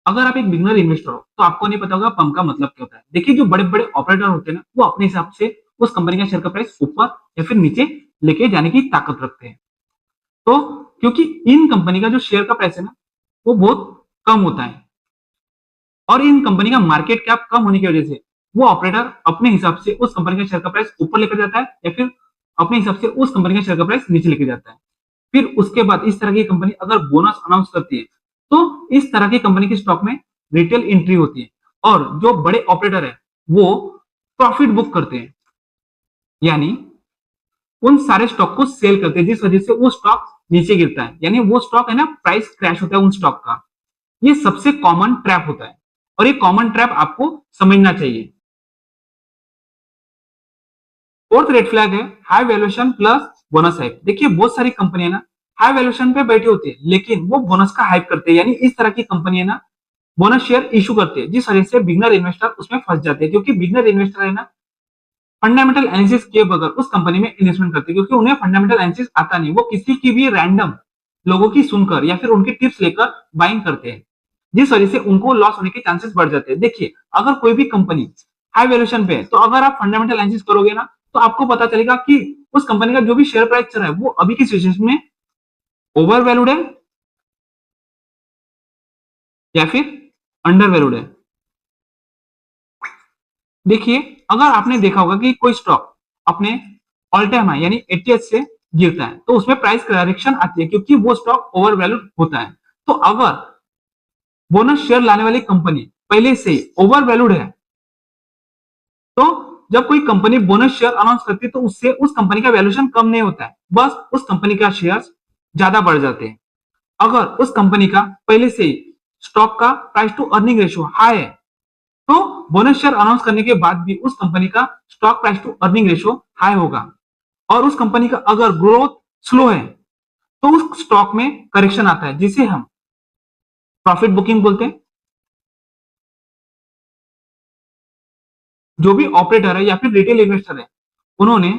Speaker 1: अगर आप एक बिगनर इन्वेस्टर हो तो आपको नहीं पता होगा पंप का मतलब क्या होता है। देखिए जो बड़े बड़े ऑपरेटर होते हैं ना, वो अपने हिसाब से उस कंपनी का शेयर का प्राइस ऊपर या फिर नीचे लेके जाने की ताकत रखते हैं। तो क्योंकि इन कंपनी का जो शेयर का प्राइस है ना, वो बहुत कम होता है और इन कंपनी का मार्केट कैप कम होने की वजह से वो ऑपरेटर अपने हिसाब से उस कंपनी का शेयर का प्राइस ऊपर लेकर जाता है या फिर अपने हिसाब से उस कंपनी का शेयर का प्राइस नीचे लेकर जाता है। फिर उसके बाद इस तरह की कंपनी अगर बोनस अनाउंस करती है तो इस तरह की कंपनी के स्टॉक में रिटेल एंट्री होती है और जो बड़े ऑपरेटर है वो प्रॉफिट बुक करते हैं, यानी उन सारे स्टॉक को सेल करते हैं, जिस वजह से वो स्टॉक नीचे गिरता है, यानी वो स्टॉक है ना, प्राइस क्रैश होता है उन स्टॉक का। ये सबसे कॉमन ट्रैप होता है और ये कॉमन ट्रैप आपको समझना चाहिए। फोर्थ रेड फ्लैग है high valuation plus bonus hype. देखिए बहुत सारी कंपनियां ना हाई वैल्यूएशन पे बैठी होती है लेकिन वो बोनस का हाइप करते हैं, यानी इस तरह की कंपनियां ना बोनस शेयर इशू करते हैं, जिस वजह से बिगनर इन्वेस्टर उसमें फंस जाते हैं, क्योंकि बिगनर इन्वेस्टर है ना फंडामेंटल एनालिसिस किए बगैर उस कंपनी में इन्वेस्टमेंट करते हैं, क्योंकि उन्हें फंडामेंटल एनालिसिस आता नहीं। वो किसी की भी रैंडम लोगों की सुनकर या फिर उनकी टिप्स लेकर बाइंग करते हैं, जिस वजह से उनको लॉस होने के चांसेस बढ़ जाते हैं। देखिए अगर कोई भी कंपनी हाई वैल्यूएशन पे है तो अगर आप फंडामेंटल एनालिसिस करोगे ना तो आपको पता चलेगा कि उस कंपनी का जो भी शेयर प्राइस चल रहा है वो अभी की सिचुएशन में ओवर वैल्यूड है या फिर अंडर वैल्यूड है। देखिए अगर आपने देखा होगा कि कोई स्टॉक अपने ऑल टाइम हाई यानी 88 से गिरता है तो उसमें प्राइस करेक्शन आती है, क्योंकि वो स्टॉक ओवर वैल्यूड होता है। तो अगर बोनस शेयर लाने वाली कंपनी पहले से ओवर वैल्यूड है तो जब कोई कंपनी बोनस शेयर अनाउंस करती है तो उससे उस कंपनी का वैल्यूएशन कम नहीं होता है, बस उस कंपनी का शेयर ज्यादा बढ़ जाते हैं। अगर उस कंपनी का पहले से स्टॉक का price to earning ratio high है तो बोनस शेयर अनाउंस करने के बाद भी उस कंपनी का stock price to earning ratio high होगा। और उस कंपनी का अगर ग्रोथ स्लो है तो उस स्टॉक में करेक्शन आता है, जिसे हम प्रॉफिट बुकिंग बोलते हैं। जो भी ऑपरेटर है या फिर रिटेल इन्वेस्टर है उन्होंने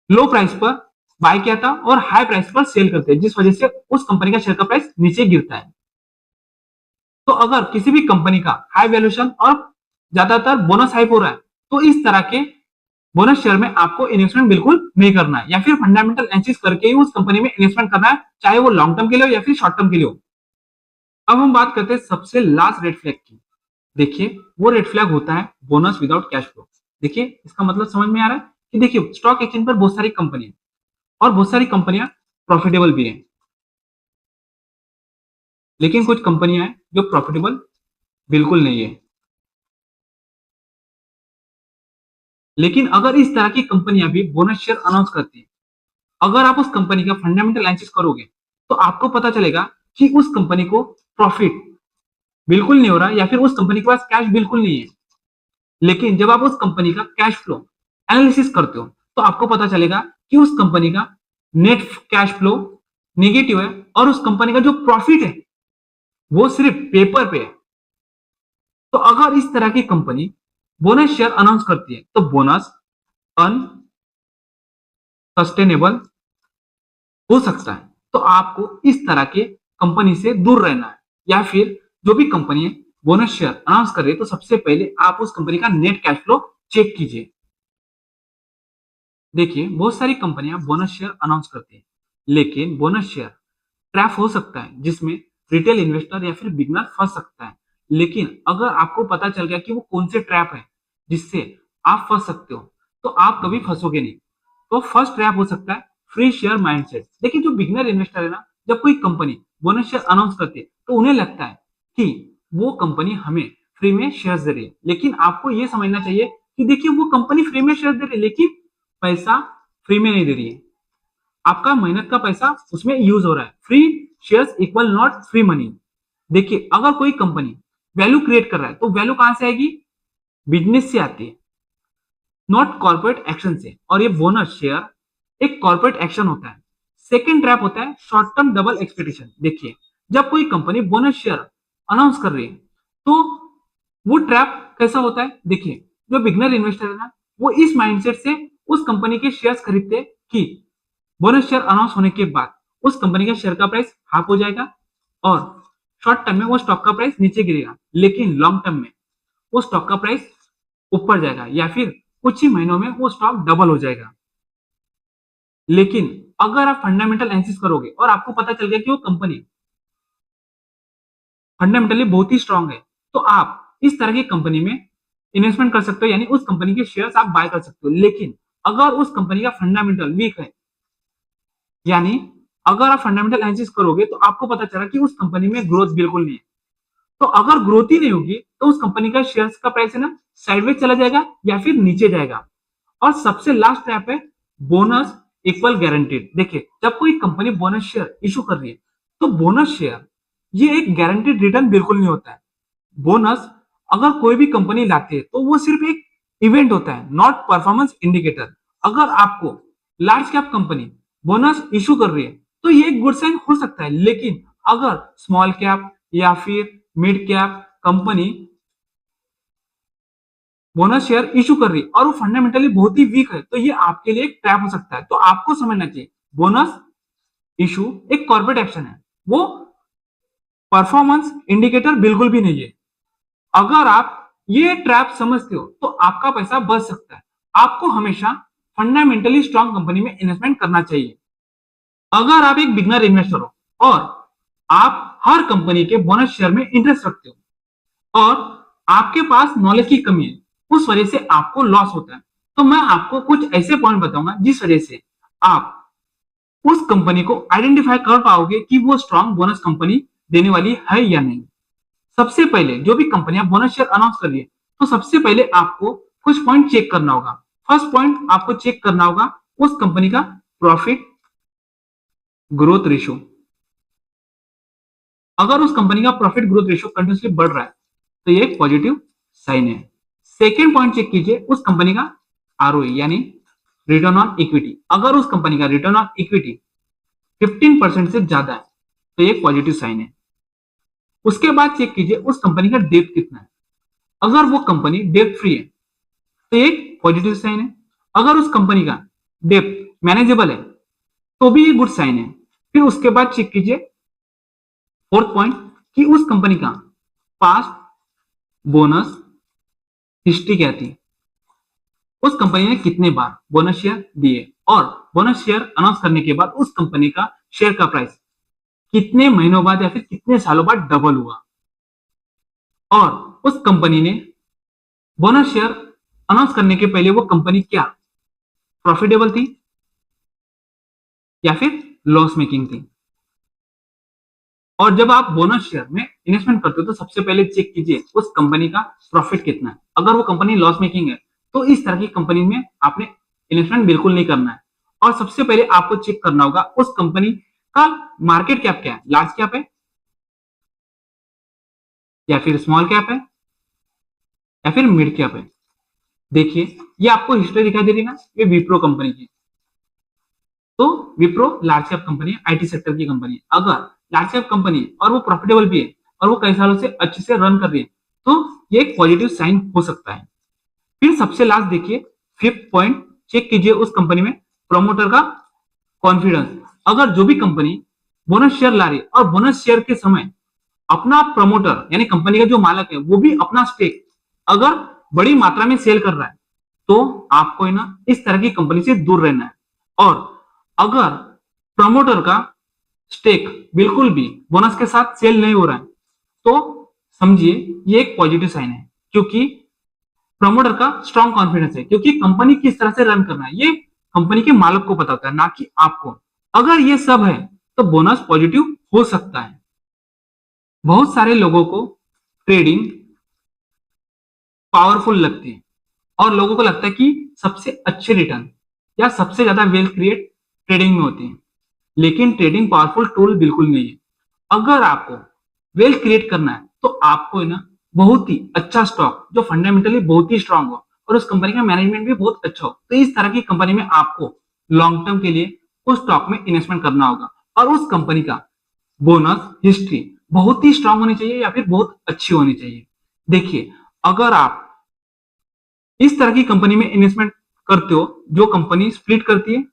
Speaker 1: लो प्राइस पर बाय किया था और हाई प्राइस पर सेल करते हैं, जिस वजह से उस कंपनी का शेयर का प्राइस नीचे गिरता है। तो अगर किसी भी कंपनी का हाई वैल्यूएशन और ज्यादातर बोनस हाइप हो रहा है तो इस तरह के बोनस शेयर में आपको इन्वेस्टमेंट बिल्कुल नहीं करना है, या फिर फंडामेंटल एनालिसिस करके ही उस कंपनी में इन्वेस्टमेंट करना है, चाहे वो लॉन्ग टर्म के लिए हो या फिर शॉर्ट टर्म के लिए हो। अब हम बात करते हैं सबसे लास्ट रेड फ्लैग की। देखिए वो रेड फ्लैग होता है बोनस विदाउट कैश फ्लो। देखिए इसका मतलब समझ में आ रहा है कि देखिए स्टॉक एक्सचेंज पर बहुत सारी कंपनियां और बहुत सारी कंपनियां प्रॉफिटेबल भी हैं, लेकिन कुछ कंपनियां हैं जो प्रॉफिटेबल बिल्कुल नहीं है। लेकिन अगर इस तरह की कंपनियां भी बोनस शेयर अनाउंस करती है, अगर आप उस कंपनी का फंडामेंटल एनालिसिस करोगे तो आपको पता चलेगा कि उस कंपनी को प्रॉफिट बिल्कुल नहीं हो रहा या फिर उस कंपनी के पास कैश बिल्कुल नहीं है। लेकिन जब आप उस कंपनी का कैश फ्लो एनालिसिस करते हो तो आपको पता चलेगा कि उस कंपनी का नेट कैश फ्लो नेगेटिव है और उस कंपनी का जो प्रॉफिट है वो सिर्फ पेपर पे है। तो अगर इस तरह की कंपनी बोनस शेयर अनाउंस करती है तो बोनस अनसस्टेनेबल हो सकता है। तो आपको इस तरह के कंपनी से दूर रहना है, या फिर जो भी कंपनी है बोनस शेयर अनाउंस कर रही है तो सबसे पहले आप उस कंपनी का नेट कैश फ्लो चेक कीजिए। देखिए बहुत सारी कंपनियां बोनस शेयर अनाउंस करती है लेकिन बोनस शेयर ट्रैप हो सकता है जिसमें रिटेल इन्वेस्टर या फिर बिगनर फंस सकता है। लेकिन अगर आपको पता चल गया कि वो कौन से ट्रैप है जिससे आप फंस सकते हो तो आप कभी फंसोगे नहीं। तो फर्स्ट ट्रैप हो सकता है फ्री शेयर माइंडसेट। देखिए जो बिगनर इन्वेस्टर है ना, जब कोई कंपनी बोनस शेयर अनाउंस करती है तो उन्हें लगता है कि वो कंपनी हमें फ्री में शेयर दे रही है, लेकिन आपको ये समझना चाहिए कि देखिए वो कंपनी फ्री में शेयर दे रही है लेकिन पैसा फ्री में नहीं दे रही है, आपका मेहनत का पैसा उसमें यूज हो रहा है। Free shares equal not free money. देखिए अगर कोई कंपनी वैल्यू क्रिएट कर रहा है तो वैल्यू कहां से आएगी, बिजनेस से आती है, नॉट कॉर्पोरेट एक्शन से। और ये बोनस शेयर एक कॉर्पोरेट एक्शन होता है। सेकेंड ट्रैप होता है शॉर्ट टर्म डबल एक्सपेक्टेशन। देखिए जब कोई कंपनी बोनस शेयर अनाउंस कर रही है तो वो ट्रैप कैसा होता है, देखिए जो बिगनर इन्वेस्टर है ना, वो इस माइंडसेट से उस कंपनी के शेयर्स खरीदते कि बोनस शेयर अनाउंस होने के बाद उस कंपनी का शेयर का प्राइस हाफ हो जाएगा और शॉर्ट टर्म में वो स्टॉक का प्राइस नीचे गिरेगा, लेकिन लॉन्ग टर्म में वो स्टॉक का प्राइस ऊपर जाएगा या फिर कुछ ही महीनों में वो स्टॉक डबल हो जाएगा। लेकिन अगर आप फंडामेंटल एनालिसिस करोगे और आपको पता चल गया कि वो कंपनी फंडामेंटली बहुत ही स्ट्रांग है, तो आप इस तरह की कंपनी में इन्वेस्टमेंट कर सकते हो, यानी उस कंपनी के शेयर्स आप बाय कर सकते हो। लेकिन अगर उस कंपनी का फंडामेंटल वीक है, यानी अगर आप फंडामेंटल एनालिसिस करोगे तो आपको पता चला कि उस कंपनी में ग्रोथ बिल्कुल नहीं है, तो अगर ग्रोथ ही नहीं होगी तो उस कंपनी का शेयर्स का प्राइस है ना साइडवेज चला जाएगा या फिर नीचे जाएगा। और सबसे लास्ट ट्रैप है बोनस इक्वल गारंटीड। देखिए जब कोई कंपनी बोनस शेयर इशू कर रही है तो बोनस शेयर ये एक गारंटीड रिटर्न बिल्कुल नहीं होता है। बोनस अगर कोई भी कंपनी लाती है तो वो सिर्फ एक इवेंट होता है, नॉट परफॉर्मेंस इंडिकेटर। अगर आपको large cap company bonus issue कर रही है तो ये एक गुड साइन हो सकता है, लेकिन अगर स्मॉल कैप या फिर mid cap company bonus share issue कर रही है और वो फंडामेंटली बहुत ही वीक है तो ये आपके लिए एक ट्रैप हो सकता है। तो आपको समझना चाहिए बोनस इशू एक कॉर्पोरेट एक्शन है, वो परफॉर्मेंस इंडिकेटर बिल्कुल भी नहीं है। अगर आप ये ट्रैप समझते हो तो आपका पैसा बच सकता है। आपको हमेशा फंडामेंटली स्ट्रांग कंपनी में इन्वेस्टमेंट करना चाहिए। अगर आप एक बिगनर इन्वेस्टर हो और आप हर कंपनी के बोनस शेयर में इंटरेस्ट रखते हो और आपके पास नॉलेज की कमी है, उस वजह से आपको लॉस होता है, तो मैं आपको कुछ ऐसे पॉइंट बताऊंगा जिस वजह से आप उस कंपनी को आइडेंटिफाई कर पाओगे कि वो स्ट्रांग बोनस कंपनी देने वाली है या नहीं। सबसे पहले जो भी कंपनियां बोनस शेयर अनाउंस कर रही है तो सबसे पहले आपको कुछ पॉइंट चेक करना होगा। फर्स्ट पॉइंट आपको चेक करना होगा उस कंपनी का प्रॉफिट ग्रोथ रेशियो। अगर उस कंपनी का प्रॉफिट ग्रोथ रेशियो कंटिन्यूसली बढ़ रहा है तो ये एक पॉजिटिव साइन है। सेकेंड पॉइंट चेक कीजिए उस कंपनी का आरओई यानी रिटर्न ऑन इक्विटी। अगर उस कंपनी का रिटर्न ऑन इक्विटी 15% से ज्यादा है तो ये एक पॉजिटिव साइन है। उसके बाद चेक कीजिए उस कंपनी का डेप्थ कितना है। अगर वो कंपनी डेप्थ फ्री है तो ये एक पॉजिटिव साइन है। अगर उस कंपनी का डेप्थ मैनेजेबल है तो भी ये गुड साइन है। फिर उसके बाद चेक कीजिए फोर्थ पॉइंट कि उस कंपनी का पास्ट बोनस हिस्ट्री क्या थी, उस कंपनी ने कितने बार बोनस शेयर दिए और बोनस शेयर अनाउंस करने के बाद उस कंपनी का शेयर का प्राइस कितने महीनों बाद या फिर कितने सालों बाद डबल हुआ और उस कंपनी ने बोनस शेयर अनाउंस करने के पहले वो कंपनी क्या प्रॉफिटेबल थी या फिर लॉस मेकिंग थी। और जब आप बोनस शेयर में इन्वेस्टमेंट करते हो तो सबसे पहले चेक कीजिए उस कंपनी का प्रॉफिट कितना है। अगर वो कंपनी लॉस मेकिंग है तो इस तरह की कंपनी में आपने इन्वेस्टमेंट बिल्कुल नहीं करना है। और सबसे पहले आपको चेक करना होगा उस कंपनी का मार्केट कैप क्या है, लार्ज कैप है या फिर स्मॉल कैप है या फिर मिड कैप है। देखिए ये आपको हिस्ट्री दिखाई दे रही है ना, ये विप्रो कंपनी की। तो विप्रो लार्ज कैप कंपनी है, आईटी सेक्टर की कंपनी है। अगर लार्ज कैप कंपनी और वो प्रॉफिटेबल भी है और वो कई सालों से अच्छे से रन कर रही है तो ये एक पॉजिटिव साइन हो सकता है। फिर सबसे लास्ट देखिए फिफ्थ पॉइंट चेक कीजिए उस कंपनी में प्रमोटर का कॉन्फिडेंस। अगर जो भी कंपनी बोनस शेयर ला रही है और बोनस शेयर के समय अपना प्रमोटर यानी कंपनी का जो मालक है वो भी अपना स्टेक अगर बड़ी मात्रा में सेल कर रहा है तो आपको है ना इस तरह की कंपनी से दूर रहना है। और अगर प्रमोटर का स्टेक बिल्कुल भी बोनस के साथ सेल नहीं हो रहा है तो समझिए ये एक पॉजिटिव साइन है, क्योंकि प्रमोटर का स्ट्रॉन्ग कॉन्फिडेंस है, क्योंकि कंपनी किस तरह से रन करना है ये कंपनी के मालक को पता होता है, ना कि आपको। अगर ये सब है तो बोनस पॉजिटिव हो सकता है। बहुत सारे लोगों को ट्रेडिंग पावरफुल लगती है और लोगों को लगता है कि सबसे अच्छे रिटर्न या सबसे ज्यादा वेल्थ क्रिएट ट्रेडिंग में होती है, लेकिन ट्रेडिंग पावरफुल टूल बिल्कुल नहीं है। अगर आपको वेल्थ क्रिएट करना है तो आपको है ना बहुत ही अच्छा स्टॉक जो फंडामेंटली बहुत ही स्ट्रांग हो और उस कंपनी का मैनेजमेंट भी बहुत अच्छा हो, तो इस तरह की कंपनी में आपको लॉन्ग टर्म के लिए उस स्टॉक में इन्वेस्टमेंट करना होगा। और उस कंपनी का बोनस हिस्ट्री बहुत ही स्ट्रांग होनी चाहिए या फिर बहुत अच्छी होनी चाहिए। देखिए, अगर आप इस तरह की कंपनी में इन्वेस्टमेंट करते हो जो कंपनी स्प्लिट करती है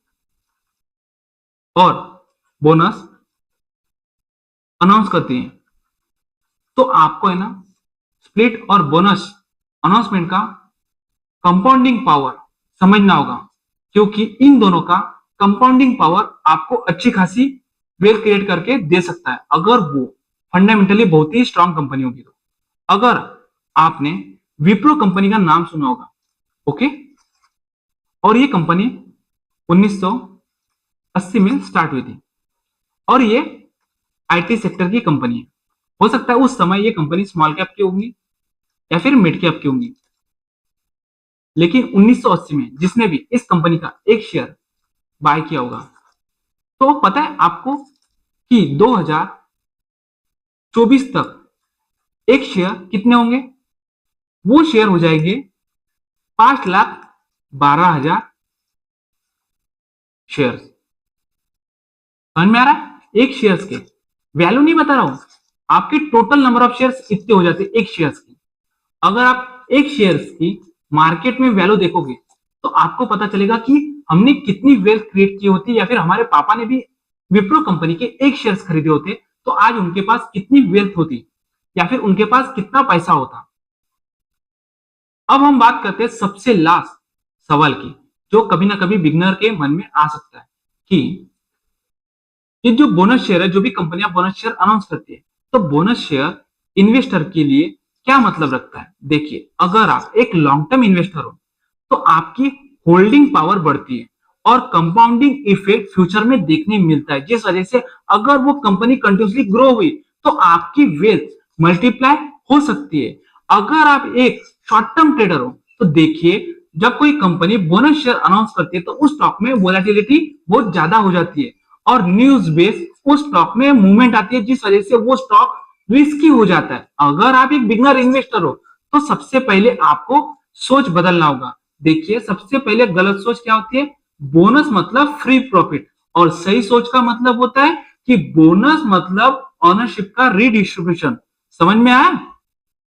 Speaker 1: और बोनस अनाउंस करती है, तो आपको है ना स्प्लिट और बोनस अनाउंसमेंट का कंपाउंडिंग पावर समझना होगा, क्योंकि इन दोनों का कंपाउंडिंग पावर आपको अच्छी खासी वेल्थ क्रिएट करके दे सकता है, अगर वो फंडामेंटली बहुत ही स्ट्रांग कंपनी होगी तो। अगर आपने विप्रो कंपनी का नाम सुना होगा, ओके, और ये कंपनी 1980 में स्टार्ट हुई थी और ये आईटी सेक्टर की कंपनी है। हो सकता है उस समय ये कंपनी स्मॉल कैप की होंगी या फिर मिड कैप की होंगी, लेकिन 1980 में जिसने भी इस कंपनी का एक शेयर बाय किया होगा, तो पता है आपको कि 2024 तक एक शेयर कितने होंगे? वो शेयर हो जाएंगे 5,12,000 शेयर। समझ में आ रहा है? एक शेयर्स के वैल्यू नहीं बता रहा हूं, आपके टोटल नंबर ऑफ शेयर्स इतने हो जाते एक शेयर्स की। अगर आप एक शेयर्स की मार्केट में वैल्यू देखोगे तो आपको पता चलेगा कि हमने कितनी वेल्थ क्रिएट की होती, या फिर हमारे पापा ने भी विप्रो कंपनी के एक शेयर्स खरीदे होते तो आज उनके पास कितनी वेल्थ होती, या फिर उनके पास कितना पैसा होता। अब हम बात करते हैं सबसे लास्ट सवाल की, जो कभी ना कभी बिगनर के मन में आ सकता है कि ये जो बोनस शेयर है, जो भी कंपनियां बोनस शेयर अनाउंस करती है, तो बोनस शेयर इन्वेस्टर के लिए क्या मतलब रखता है? देखिए, अगर आप एक लॉन्ग टर्म इन्वेस्टर हो तो आपकी होल्डिंग पावर बढ़ती है और कंपाउंडिंग इफेक्ट फ्यूचर में देखने मिलता है, जिस वजह से अगर वो कंपनी कंटिन्यूसली ग्रो हुई तो आपकी वेल्थ मल्टीप्लाई हो सकती है। अगर आप एक शॉर्ट टर्म ट्रेडर हो तो देखिए, जब कोई कंपनी बोनस शेयर अनाउंस करती है तो उस स्टॉक में वोलेटिलिटी बहुत ज्यादा हो जाती है और न्यूज बेस उस स्टॉक में मूवमेंट आती है, जिस वजह से वो स्टॉक रिस्की हो जाता है। अगर आप एक बिगनर इन्वेस्टर हो तो सबसे पहले आपको सोच बदलना होगा। देखिए, सबसे पहले गलत सोच क्या होती है? बोनस मतलब फ्री प्रॉफिट, और सही सोच का मतलब होता है कि बोनस मतलब ऑनरशिप का रीडिस्ट्रीब्यूशन। समझ में आया?